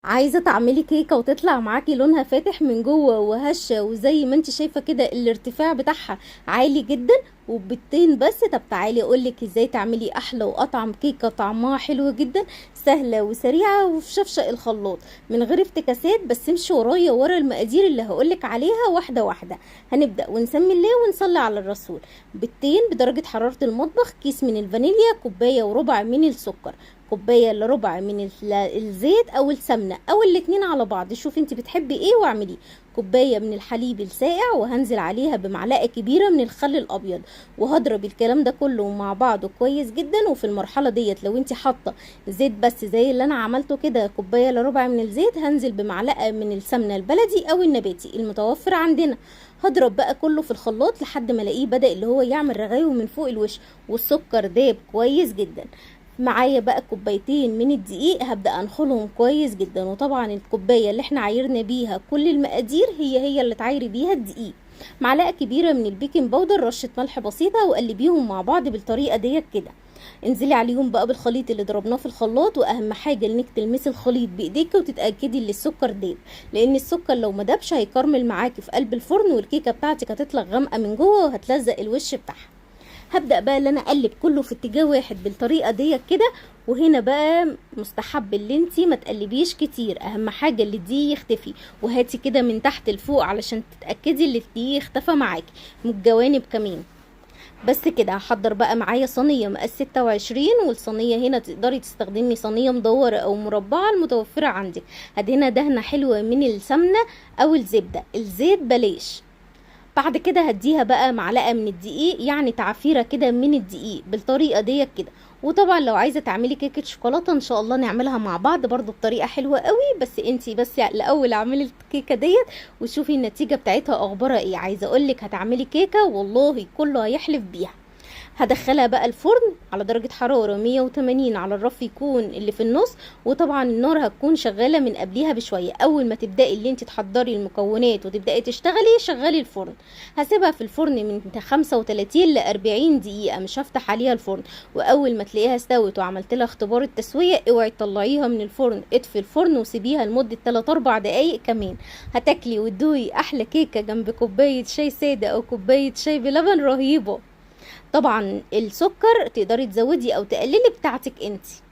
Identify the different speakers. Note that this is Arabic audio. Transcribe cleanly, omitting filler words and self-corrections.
Speaker 1: عايزة تعملي كيكة وتطلع معاكي لونها فاتح من جوه وهشة، وزي ما انت شايفة كده الارتفاع بتاعها عالي جدا وبالتين بس. طب تعالي اقولك ازاي تعملي احلى واطعم كيكة طعمها حلو جدا، سهلة وسريعة وفي شفشق الخلاط من غير افتكاسات. بس امشي ورايا ورا المقادير اللي هقولك عليها واحدة واحدة. هنبدأ ونسمي الله ونصلي على الرسول. بيضتين بدرجة حرارة المطبخ، كيس من الفانيليا، كوباية وربع من السكر، كوبايه الا ربع من الزيت او السمنه او الاتنين على بعض، شوفي انت بتحبي ايه واعمليه. كوبايه من الحليب الساقع، وهنزل عليها بمعلقه كبيره من الخل الابيض، وهضرب الكلام ده كله مع بعضه كويس جدا. وفي المرحله ديت لو انت حاطه زيت بس زي اللي انا عملته كده، كوبايه الا ربع من الزيت، هنزل بمعلقه من السمنه البلدي او النباتي المتوفر عندنا. هضرب بقى كله في الخلاط لحد ما الاقيه بدأ اللي هو يعمل رغاوي من فوق الوش، والسكر داب كويس جدا. معايا بقى كوبايتين من الدقيق، هبدأ انخلهم كويس جدا. وطبعا الكوباية اللي احنا عايرنا بيها كل المقادير هي اللي تعايري بيها الدقيق. معلقة كبيرة من البيكنج باودر، رشة ملح بسيطة، وقلبيهم مع بعض بالطريقة ديت كده. انزلي عليهم بقى بالخليط اللي ضربناه في الخلاط، واهم حاجة انك تلمسي الخليط بايديك وتتأكدي ان السكر داب، لان السكر لو ما دابش هيكرمل معاكي في قلب الفرن، والكيكة بتاعتك هتطلع غامقة من جوه وهتلزق الوش بتاعها. هبدأ بقى ان انا اقلب كله في اتجاه واحد بالطريقة ديت كده. وهنا بقى مستحب اللي انتي ما تقلبيش كتير، اهم حاجة اللي دي يختفي، وهاتي كده من تحت لفوق علشان تتأكدي اللي دي اختفى معاكي من الجوانب كمان. بس كده هحضر بقى معايا صينية مقاس 26، والصينية هنا تقدري تستخدمي صينية مدورة او مربعة المتوفرة عندك. هدهنها دهنة حلوة من السمنة او الزبدة، الزيت بلاش. بعد كده هديها بقى معلقه من الدقيق، يعني تعفيره كده من الدقيق بالطريقه ديت كده. وطبعا لو عايزه تعملي كيكه شوكولاته ان شاء الله نعملها مع بعض برضو بطريقه حلوه قوي، بس انتي بس الاول اعملي الكيكه ديت وشوفي النتيجه بتاعتها اخبارها ايه. عايزه اقولك هتعملي كيكه والله كله هيحلف بيها. هدخلها بقى الفرن على درجة حرارة 180 على الرف يكون اللي في النص. وطبعا النار هتكون شغالة من قبلها بشوية. اول ما تبدأي اللي انت تحضري المكونات وتبدأي تشتغلي شغلي الفرن. هسيبها في الفرن من 35 ل 40 دقيقة، مش هفتح عليها الفرن. واول ما تلاقيها استوت وعملت لها اختبار التسوية، اوعي تطلعيها من الفرن، اطفي الفرن وسيبيها لمدة 3 4 دقايق كمان. هتاكلي وتدوقي احلى كيكة جنب كوباية شاي سادة او كوباية شاي بلبن رهيبة. طبعا السكر تقدري تزودي او تقللي بتاعتك انتي.